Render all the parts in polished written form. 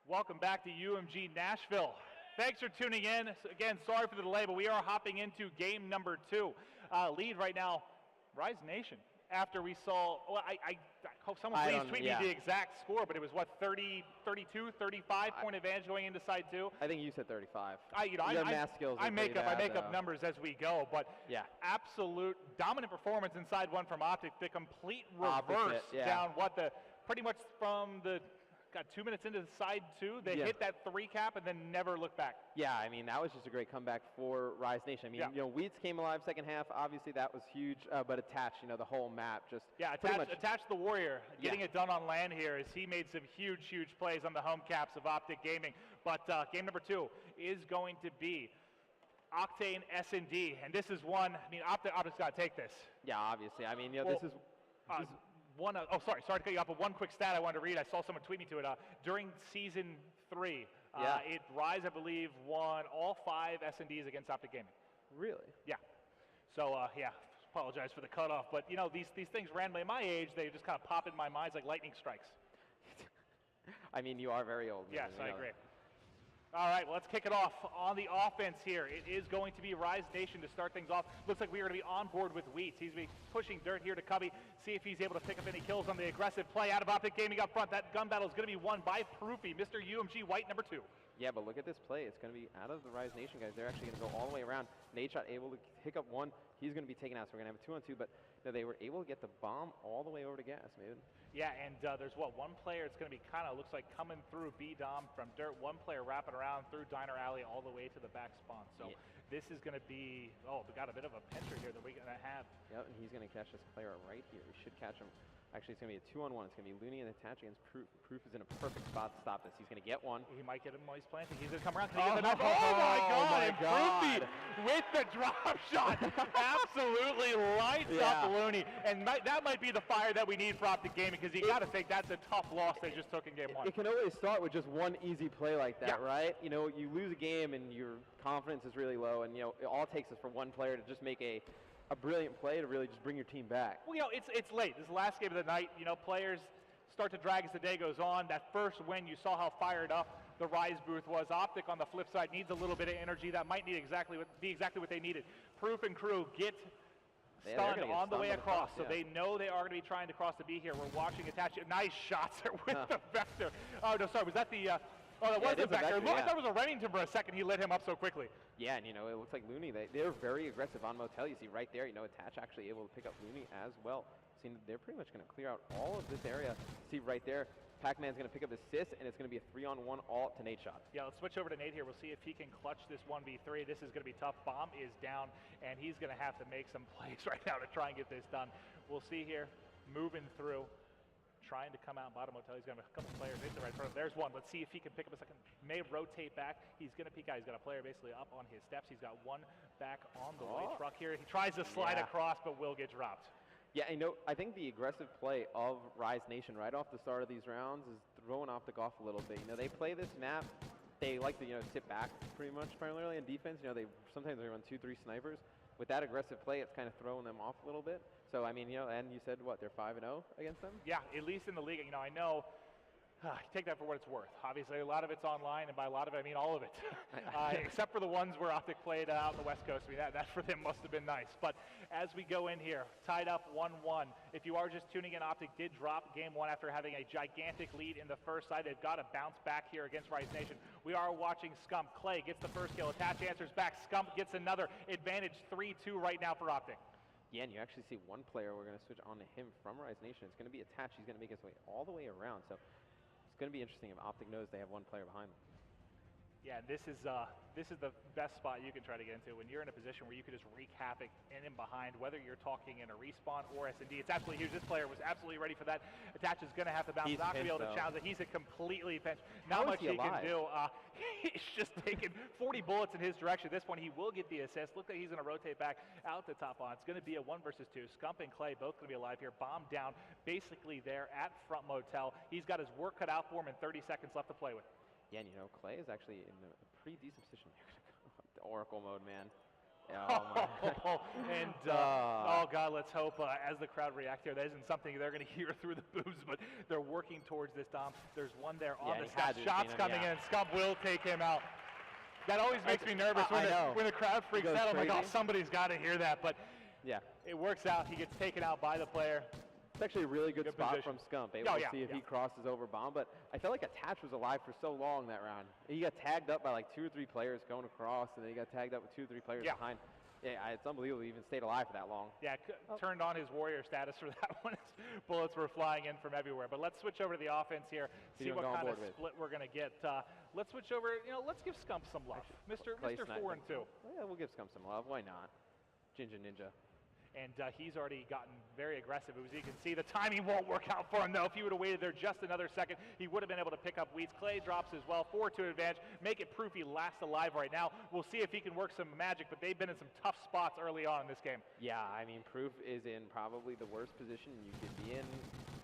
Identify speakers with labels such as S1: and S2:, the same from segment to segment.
S1: Welcome back to UMG Nashville. Thanks for tuning in. Again, sorry for the delay, but we are hopping into game number 2. Lead right now, Rise Nation. After we saw, well, I hope someone please tweet me the exact score, but it was what, 30, 32, 35 point advantage going into side 2?
S2: I think you said 35.
S1: I make up numbers as we go, but absolute dominant performance in side 1 from Optic. The complete reverse down pretty much from the 2 minutes into side 2, they hit that 3 cap and then never looked back.
S2: Yeah, I mean, that was just a great comeback for Rise Nation. I mean, Weeds came alive second half. Obviously, that was huge, but Attach, the whole map just
S1: Attach the Warrior, getting it done on land here as he made some huge plays on the home caps of Optic Gaming. But game number 2 is going to be Octane S&D, and this is one, I mean, Optic's got to take this.
S2: Yeah, obviously. I mean, this is
S1: sorry to cut you off, but one quick stat I wanted to read. I saw someone tweet me to it. During Season 3, Rise, I believe, won all 5 S&Ds against Optic Gaming.
S2: Really?
S1: Yeah. So, apologize for the cutoff, but, these things randomly at my age, they just kind of pop in my mind like lightning strikes.
S2: I mean, you are very old.
S1: Yes, I agree. All right, well, let's kick it off on the offense here. It is going to be Rise Nation to start things off. Looks like we are going to be on board with Wheats. He's going to be pushing dirt here to Cubby, see if he's able to pick up any kills on the aggressive play out of Optic Gaming up front. That gun battle is going to be won by Proofy, Mr. UMG White number 2.
S2: Yeah, but look at this play. It's going to be out of the Rise Nation guys. They're actually going to go all the way around. Nadeshot able to pick up one. He's going to be taken out, so we're going to have a 2-on-2, but they were able to get the bomb all the way over to gas, man.
S1: Yeah, and there's one player it's going to be looks like coming through B-Dom from dirt, one player wrapping around through Diner Alley all the way to the back spawn. So this is going to be, we got a bit of a pincher here that we're going to have.
S2: Yep, and he's going to catch this player right here. We should catch him. Actually, it's going to be a 2-on-1. It's going to be Looney and Attach against Proof. Proof is in a perfect spot to stop this. He's going to get one.
S1: He might get him while he's planting. He's going to come around. Oh my God! Proofy with the drop shot. Absolutely lights up Looney. And that might be the fire that we need for Optic Gaming, because you got to think that's a tough loss they just took in game 1.
S2: It can always start with just one easy play like that, right? You lose a game and your confidence is really low, and it all it takes is for one player to just make a brilliant play to really just bring your team back.
S1: Well, it's late. This is the last game of the night. Players start to drag as the day goes on. That first win, you saw how fired up the Rise booth was. Optic, on the flip side, needs a little bit of energy. That might need exactly what they needed. Proof and crew get stunned on the way across, so they know they are going to be trying to cross the B here. We're watching Attach. Nice shots there with the Vector. Oh, no, sorry. Was that the... that was the Vector. I thought it was a Remington for a second. He lit him up so quickly.
S2: Yeah, and it looks like Looney, they're very aggressive on Motel. You see right there, Attach actually able to pick up Looney as well. See, they're pretty much going to clear out all of this area. See right there, Pac-Man's going to pick up assist, and it's going to be a 3-on-1 all to Nadeshot. Yeah,
S1: let's switch over to Nate here. We'll see if he can clutch this 1v3. This is going to be tough. Bomb is down, and he's going to have to make some plays right now to try and get this done. We'll see here, moving through. Trying to come out bottom hotel. He's got a couple players in the right front. There's one. Let's see if he can pick up a second. May rotate back. He's going to peek out. He's got a player basically up on his steps. He's got one back on the white truck here. He tries to slide across, but will get dropped.
S2: Yeah, I think the aggressive play of Rise Nation right off the start of these rounds is throwing Optic off a little bit. They play this map. They like to sit back pretty much primarily in defense. Sometimes they run 2-3 snipers. With that aggressive play, it's kind of throwing them off a little bit. So, I mean, and you said, they're 5-0 against them?
S1: Yeah, at least in the league. I know, take that for what it's worth. Obviously, a lot of it's online, and by a lot of it, I mean all of it. Except for the ones where Optic played out on the West Coast. I mean, that for them must have been nice. But as we go in here, tied up 1-1. If you are just tuning in, Optic did drop game 1 after having a gigantic lead in the first side. They've got to bounce back here against Rise Nation. We are watching Scump. Clay gets the first kill. Attach answers back. Scump gets another. Advantage 3-2 right now for Optic.
S2: Yeah, and you actually see one player. We're going to switch on to him from Rise Nation. It's going to be Attach. He's going to make his way all the way around. So it's going to be interesting if Optic knows they have one player behind them.
S1: Yeah, this is the best spot you can try to get into when you're in a position where you can just wreak havoc in and behind, whether you're talking in a respawn or S&D. It's absolutely huge. This player was absolutely ready for that. Attach is going to have to bounce, not going to be able to challenge it. He's a completely pinched. Not much he can do. He's just taken 40 bullets in his direction. At this point, he will get the assist. Look like he's going to rotate back out the top on. It's going to be a 1 versus 2. Scump and Clay both going to be alive here. Bomb down, basically there at front motel. He's got his work cut out for him and 30 seconds left to play with.
S2: Yeah, and Clay is actually in a pretty decent position here. The Oracle mode, man. Oh, my.
S1: And oh God, let's hope as the crowd reacts here, that isn't something they're going to hear through the boos, but they're working towards this, Dom. There's one there on the steps. Shots coming in. Scump will take him out. That always makes me nervous when the crowd freaks out. I'm like, oh, somebody's got to hear that. But
S2: yeah,
S1: it works out. He gets taken out by the player.
S2: It's actually a really good spot
S1: position
S2: from Scump. Able to see if he crosses over bomb. But I felt like Attach was alive for so long that round. He got tagged up by like 2 or 3 players going across, and then he got tagged up with 2 or 3 players behind. Yeah, it's unbelievable he even stayed alive for that long.
S1: Yeah, turned on his warrior status for that one. Bullets were flying in from everywhere. But let's switch over to the offense here, see what kind of split we're going to get. Let's switch over. Let's give Scump some love. Mr. 4 and 2.
S2: Yeah, we'll give Scump some love. Why not? Ginger Ninja.
S1: And he's already gotten very aggressive. As you can see, the timing won't work out for him, though. If he would have waited there just another second, he would have been able to pick up Wheats. Clay drops as well. 4-2 advantage. Make it proof he lasts alive right now. We'll see if he can work some magic, but they've been in some tough spots early on in this game.
S2: Yeah, I mean, Proof is in probably the worst position you could be in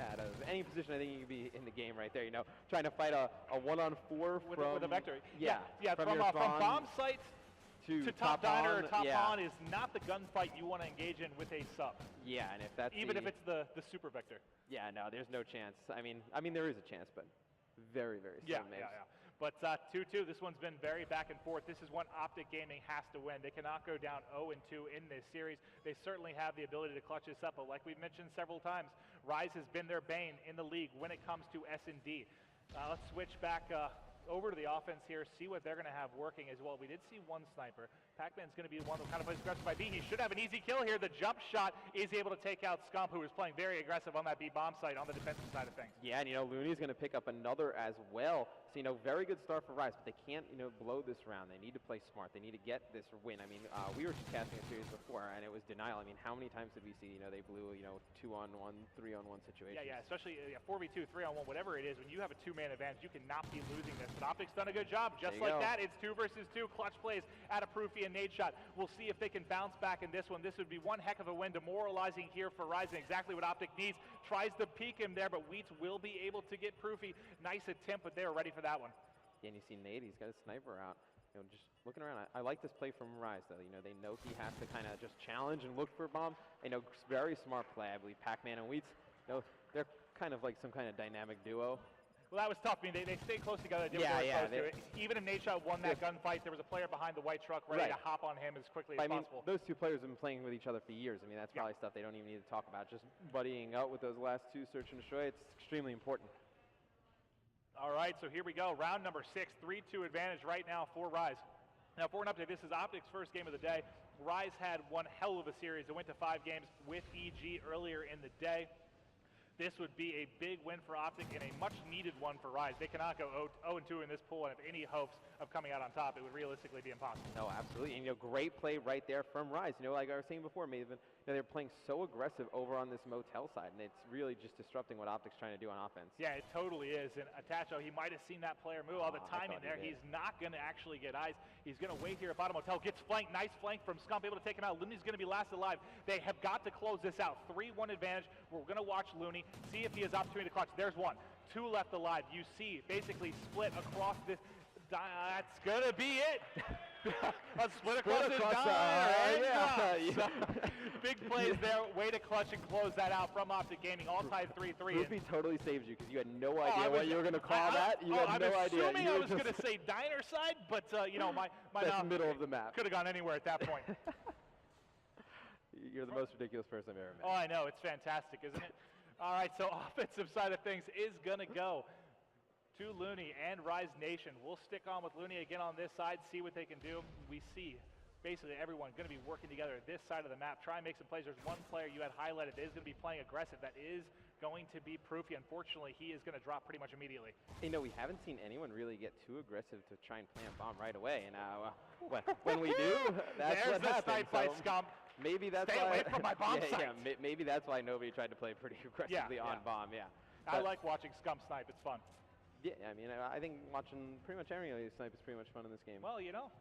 S2: out of any position. I think you could be in the game right there, trying to fight a 1-on-4
S1: with a vector.
S2: Yeah,
S1: from bomb sites to top diner or top on is not the gunfight you want to engage in with a sub.
S2: Yeah, and if that's
S1: if it's the super vector.
S2: Yeah, no, there's no chance. I mean there is a chance, but very, very slim names.
S1: Yeah. But 2-2, this one's been very back and forth. This is one Optic Gaming has to win. They cannot go down 0-2 in this series. They certainly have the ability to clutch this up, but like we've mentioned several times, Rise has been their bane in the league when it comes to S&D. Let's switch back over to the offense here, see what they're going to have working as well. We did see one sniper. Pac-Man's going to be the one who kind of plays aggressive by B. He should have an easy kill here. The jump shot is able to take out Scump, who is playing very aggressive on that B bomb site on the defensive side of things.
S2: Yeah, and Looney's going to pick up another as well. So, very good start for Rise, but they can't, blow this round. They need to play smart. They need to get this win. I mean, we were just casting a series before, and it was denial. I mean, how many times did we see, they blew, 2-on-1, 3-on-1 situations?
S1: Yeah, especially 4v2, 3-on-1, whatever it is. When you have a 2-man advantage, you cannot be losing this. But Optic's done a good job. Just like that, it's 2 versus 2. Clutch plays at a Proofy and nade shot. We'll see if they can bounce back in this one. This would be one heck of a win, demoralizing here for Rise, and exactly what Optic needs. Tries to peek him there, but Wheats will be able to get Proofy. Nice attempt, but they were ready for that one.
S2: Yeah, and you see Nate, he's got a sniper out. Just looking around. I like this play from Rise, though. They know he has to kind of just challenge and look for a bomb. Very smart play, I believe. Pac-Man and Wheats, they're kind of like some kind of dynamic duo.
S1: Well, that was tough. I mean, they stayed close together. Even if Nadeshot won that gunfight, there was a player behind the white truck ready to hop on him as quickly as possible.
S2: Those 2 players have been playing with each other for years. I mean, that's probably stuff they don't even need to talk about. Just buddying up with those last 2, search and destroy, it's extremely important.
S1: All right, so here we go. Round number 6, 3-2 advantage right now for Rise. Now, for an update, this is Optic's first game of the day. Rise had one hell of a series. It went to 5 games with EG earlier in the day. This would be a big win for Optic and a much-needed one for Rise. They cannot go 0-2 in this pool and have any hopes of coming out on top. It would realistically be impossible.
S2: No, absolutely. And, great play right there from Rise. Like I was saying before, Maven, they're playing so aggressive over on this motel side, and it's really just disrupting what Optic's trying to do on offense.
S1: Yeah, it totally is. And Atacho, he might have seen that player move. All the timing there. He's not going to actually get eyes. He's going to wait here at bottom motel. Gets flanked. Nice flank from Scump. Able to take him out. Looney's going to be last alive. They have got to close this out. 3-1 advantage. We're going to watch Looney, see if he has opportunity to clutch. There's 1. 2 left alive. You see basically split across this. That's going to be it. A split across this diner. Big plays there. Way to clutch and close that out from Optic Gaming. All tied 3-3.
S2: Proofy totally saved you because you had no idea what you were going to call that. You had no idea.
S1: I'm assuming I was going to say diner side, but my mouth
S2: middle of the map
S1: could have gone anywhere at that point.
S2: You're the most ridiculous person I've ever met.
S1: Oh, I know. It's fantastic, isn't it? All right, so offensive side of things is going to go to Looney and Rise Nation. We'll stick on with Looney again on this side, see what they can do. We see basically everyone going to be working together at this side of the map, try and make some plays. There's one player you had highlighted that is going to be playing aggressive. That is going to be Proofy. Unfortunately, he is going to drop pretty much immediately.
S2: We haven't seen anyone really get too aggressive to try and plant bomb right away. And when we do, that's
S1: what
S2: happens.
S1: There's the snipe by Scump.
S2: Maybe that's
S1: Stay away from my bomb site.
S2: Maybe that's why nobody tried to play pretty aggressively on bomb. Yeah.
S1: I like watching Scump snipe. It's fun.
S2: Yeah, I mean, I think watching pretty much every snipe is pretty much fun in this game.
S1: Well,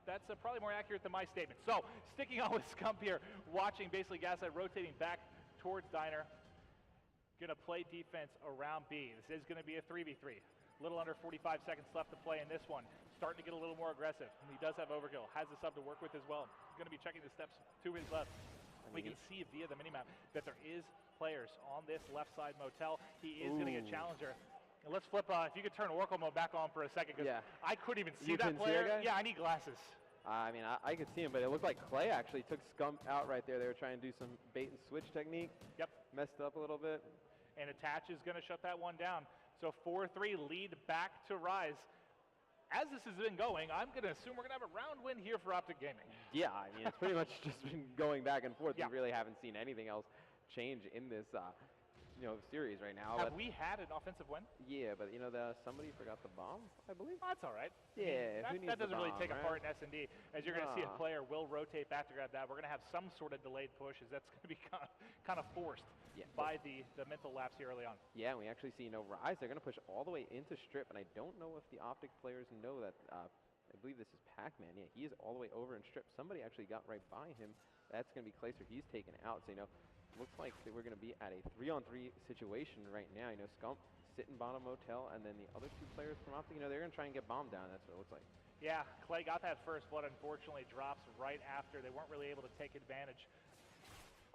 S1: that's probably more accurate than my statement. So, sticking on with Scump here, watching basically Gaslight rotating back towards Diner. Going to play defense around B. This is going to be a 3v3. little under 45 seconds left to play in this one. Starting to get a little more aggressive. He does have overkill, has the sub to work with as well. Going to be checking the steps to his left. We can see via the minimap that there is players on this left side motel. He is going to get challenger. And let's flip, if you could turn Oracle mode back on for a second, because I couldn't even see that player. Yeah, I need glasses.
S2: I mean, I could see him, but it looked like Clay actually took Scump out right there. They were trying to do some bait and switch technique.
S1: Yep.
S2: Messed up a little bit.
S1: And Attach is going to shut that one down. So 4-3 lead back to Rise. As this has been going, I'm going to assume we're going to have a round win here for Optic Gaming.
S2: Yeah, I mean, it's pretty much just been going back and forth.
S1: Yeah.
S2: We really haven't seen anything else change in this series right now.
S1: Have we had an offensive win?
S2: Yeah, but somebody forgot the bomb, I believe.
S1: Oh, that's all right.
S2: Yeah,
S1: I mean, that doesn't really take a part in
S2: right?
S1: S&D. As you're going to see, a player will rotate back to grab that. We're going to have some sort of delayed push, as that's going to be kind of forced by the mental lapse here early on.
S2: Yeah, and we actually see Rise. They're going to push all the way into Strip, and I don't know if the Optic players know that. I believe this is Pac-Man. Yeah, he is all the way over in Strip. Somebody actually got right by him. That's going to be Clayster. He's taken out. So looks like that we're going to be at a 3-on-3 situation right now. Scump sitting bottom motel, and then the other two players from Optic, they're going to try and get bombed down. That's what it looks like.
S1: Yeah, Clay got that first blood. Unfortunately, drops right after. They weren't really able to take advantage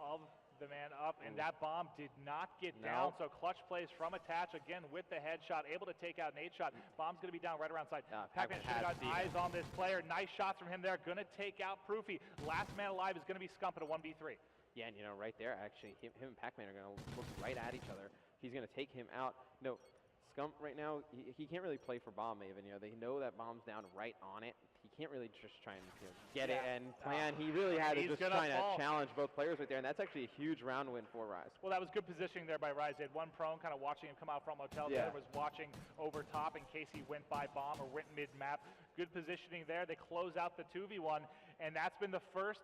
S1: of the man up, and that bomb did not get down. So clutch plays from Attach again with the headshot, able to take out Nate shot. Bomb's going to be down right around side. Pac-Man should have got eyes on this player. Nice shots from him there. Going to take out Proofy. Last man alive is going to be Scump at a 1v3.
S2: Yeah, and right there, actually, him and Pac-Man are going to look right at each other. He's going to take him out. Scump right now, he can't really play for bomb even. They know that bomb's down right on it. He can't really just try and get it and plan. He really had to just try to challenge both players right there, and that's actually a huge round win for Rise.
S1: Well, that was good positioning there by Rise. They had one prone kind of watching him come out from motel. The other was watching over top in case he went by bomb or went mid-map. Good positioning there. They close out the 2v1, and that's been the first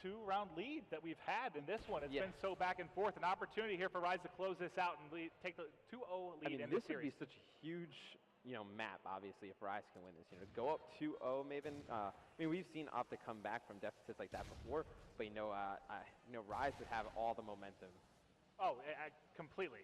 S1: 2-round lead that we've had in this one. It's been so back and forth. An opportunity here for Rise to close this out and take the 2-0 lead in the series.
S2: This would be such a huge map, obviously, if Rise can win this. Go up 2-0, maybe. We've seen Optic come back from deficits like that before, but Rise would have all the momentum.
S1: Oh, completely.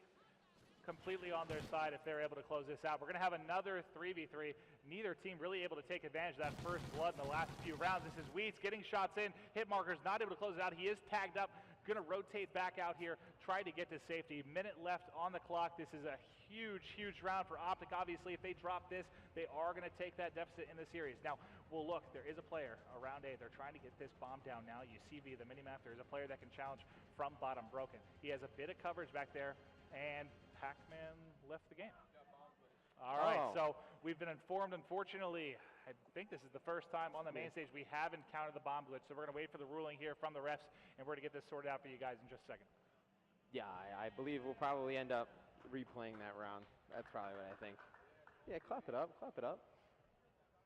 S1: Completely on their side if they're able to close this out. We're going to have another 3v3. Neither team really able to take advantage of that first blood in the last few rounds. This is Weeds getting shots in. Hit markers not able to close it out. He is tagged up. Going to rotate back out here. Try to get to safety. Minute left on the clock. This is a huge, huge round for Optic. Obviously, if they drop this, they are going to take that deficit in the series. Now, well, look, there is a player around A. They're trying to get this bomb down now. You see via the minimap, there is a player that can challenge from bottom broken. He has a bit of coverage back there, and Pac-Man left the game. All right, so we've been informed, unfortunately, I think this is the first time on the main stage we have encountered the bomb glitch, so we're going to wait for the ruling here from the refs, and we're going to get this sorted out for you guys in just a second.
S2: Yeah, I believe we'll probably end up replaying that round. That's probably what I think. Yeah, clap it up, clap it up.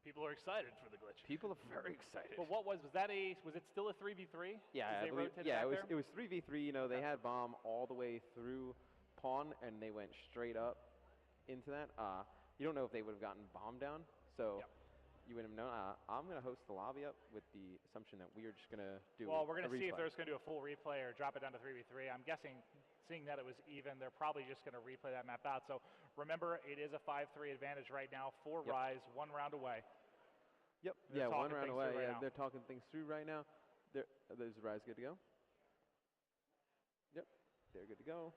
S1: People are excited for the glitch.
S2: People are very excited.
S1: Well, was it still a 3v3?
S2: Yeah, it was 3v3. They had bomb all the way through Pawn, and they went straight up into that. You don't know if they would have gotten bomb down, so you wouldn't have known. I'm going to host the lobby up with the assumption that we're just going to do
S1: Well, we're going to see if they're just going to do a full replay or drop it down to 3v3. I'm guessing, seeing that it was even, they're probably just going to replay that map out. So remember, it is a 5-3 advantage right now for Rise, 1 round away.
S2: Yep, yeah, 1 round away. They're talking things through right now. There's Rise good to go. Yep, they're good to go.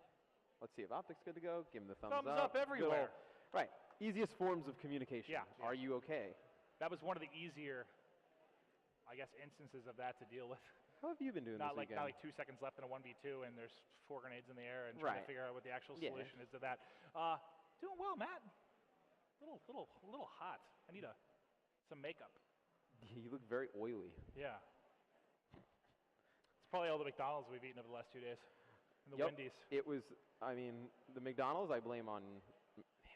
S2: Let's see if Optic's good to go. Give them the thumbs up.
S1: Everywhere.
S2: Right. Easiest forms of communication.
S1: Yeah.
S2: Are you okay?
S1: That was one of the easier, I guess, instances of that to deal with.
S2: How have you been doing this weekend?
S1: Not like 2 seconds left in a 1v2 and there's 4 grenades in the air and trying to figure out what the actual solution is to that. Doing well, Matt. Little hot. I need some makeup.
S2: You look very oily.
S1: Yeah. It's probably all the McDonald's we've eaten over the last 2 days. And the Wendy's.
S2: It was, the McDonald's I blame on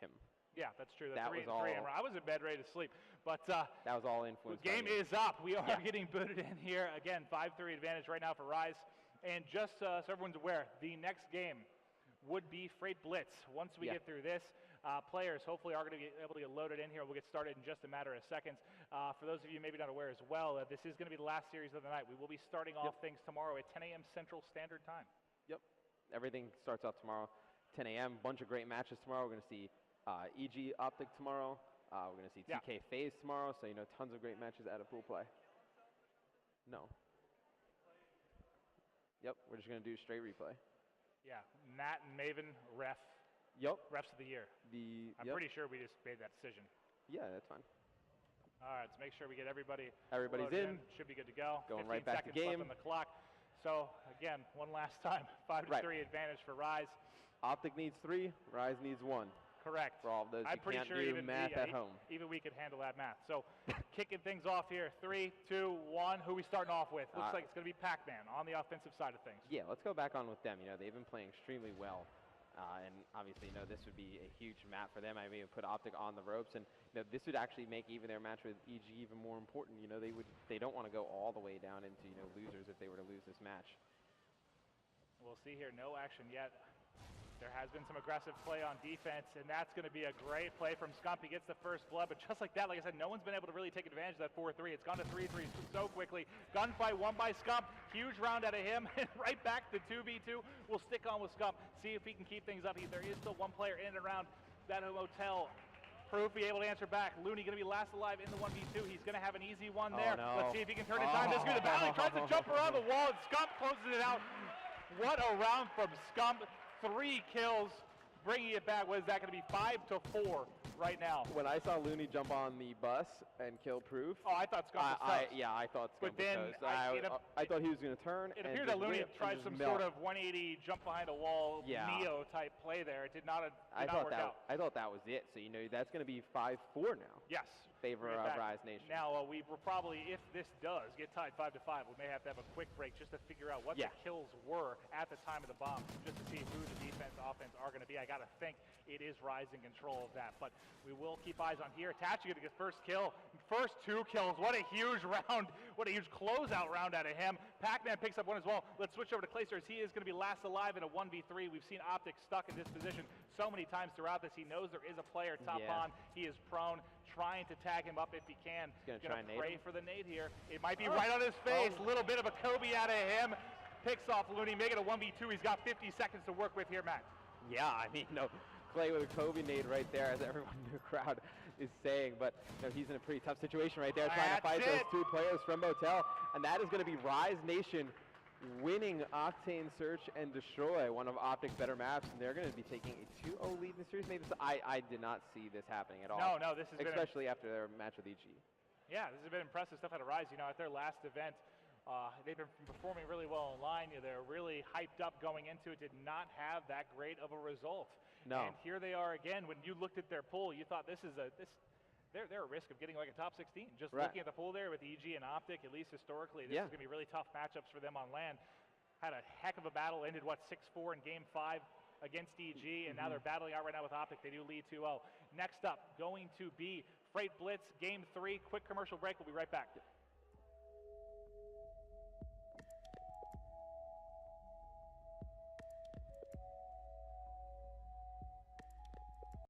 S2: him.
S1: Yeah, that's true.
S2: That was all.
S1: I was in bed ready to sleep, but
S2: that was all influenced.
S1: The game is up. We are getting booted in here again. 5-3 advantage right now for Rise, and just so everyone's aware, the next game would be Freight Blitz. Once we get through this, players hopefully are going to be able to get loaded in here. We'll get started in just a matter of seconds. For those of you maybe not aware as well, this is going to be the last series of the night. We will be starting off things tomorrow at 10 a.m. Central Standard Time.
S2: Yep. Everything starts off tomorrow, 10 a.m. Bunch of great matches tomorrow. We're going to see EG Optic tomorrow. We're going to see TK FaZe tomorrow, so, tons of great matches out of pool play. No. Yep, we're just going to do straight replay.
S1: Yeah, Matt and Maven, ref.
S2: Yep.
S1: Refs of the year. I'm pretty sure we just made that decision.
S2: Yeah, that's fine.
S1: All right, let's make sure we get everybody's
S2: in.
S1: Should be good to go.
S2: Going right back to game.
S1: Left on the clock. So, again, one last time, 5-3 advantage for Rise.
S2: Optic needs 3, Rise needs 1.
S1: Correct.
S2: For all of those
S1: I'm
S2: who
S1: pretty
S2: can't
S1: sure
S2: do
S1: even
S2: math at home.
S1: Even we could handle that math. So, kicking things off here, 3, 2, 1. Who are we starting off with? Looks like it's going to be Pac-Man on the offensive side of things.
S2: Yeah, let's go back on with them. They've been playing extremely well. And obviously, this would be a huge map for them. I mean, put Optic on the ropes, and this would actually make even their match with EG even more important. They don't want to go all the way down into losers if they were to lose this match.
S1: We'll see here, no action yet. There has been some aggressive play on defense, and that's going to be a great play from Scump. He gets the first blood, but just like that, like I said, no one's been able to really take advantage of that 4-3. It's gone to 3-3 so quickly. Gunfight won by Scump. Huge round out of him, and right back to 2v2. We'll stick on with Scump, see if he can keep things up. There is still one player in and around that hotel. Proof be able to answer back. Looney going to be last alive in the 1v2. He's going to have an easy one there.
S2: No.
S1: Let's see if he can turn in time. This is good. The battle. He tries to jump around the wall, and Scump closes it out. What a round from Scump. 3 kills, bringing it back. What is that going to be? 5-4 right now.
S2: When I saw Looney jump on the bus and kill Proof.
S1: Oh, I thought Scump was toast.
S2: Yeah, I thought Scump
S1: was toast.
S2: I thought he was going to turn.
S1: It appeared that Looney tried some sort of 180 jump behind a wall, Neo type play there. It did not work out.
S2: I thought that was it. So, that's going to be 5-4 now.
S1: Yes.
S2: Favor of Rise Nation.
S1: Now, we will probably, if this does get tied 5-5, we may have to have a quick break just to figure out what the kills were at the time of the bomb, just to see who the defense, offense are going to be. I got to think it is Rise in control of that, but we will keep eyes on here. Itachi going to get first kill. First 2 kills. What a huge round. What a huge closeout round out of him. Pac-Man picks up one as well. Let's switch over to Clayster as he is going to be last alive in a 1v3. We've seen Optic stuck in this position so many times throughout this. He knows there is a player top on. He is prone, trying to tag him up if he can.
S2: He's going to
S1: pray for the nade here. It might be right on his face. A little bit of a Kobe out of him. Picks off Looney, make it a 1v2. He's got 50 seconds to work with here, Matt.
S2: Yeah, I mean, Clay with a Kobe nade right there, as everyone in the crowd is saying. But he's in a pretty tough situation right there, trying to fight those 2 players from Motel. And that is going to be Rise Nation winning Octane Search and Destroy, one of Optic's better maps, and they're going to be taking a 2-0 lead in the series. Maybe I did not see this happening at all.
S1: No, this is
S2: especially after their match with EG.
S1: Yeah, this has been impressive stuff out of Rise. At their last event, they've been performing really well online. They're really hyped up going into it. Did not have that great of a result.
S2: No.
S1: And here they are again. When you looked at their pool, you thought they're a risk of getting like a top 16. Just looking at the pool there with EG and Optic, at least historically, this is going to be really tough matchups for them on LAN. Had a heck of a battle, ended 6-4 in Game 5 against EG, and now they're battling out right now with Optic. They do lead 2-0. Next up, going to be Freight Blitz Game 3. Quick commercial break. We'll be right back.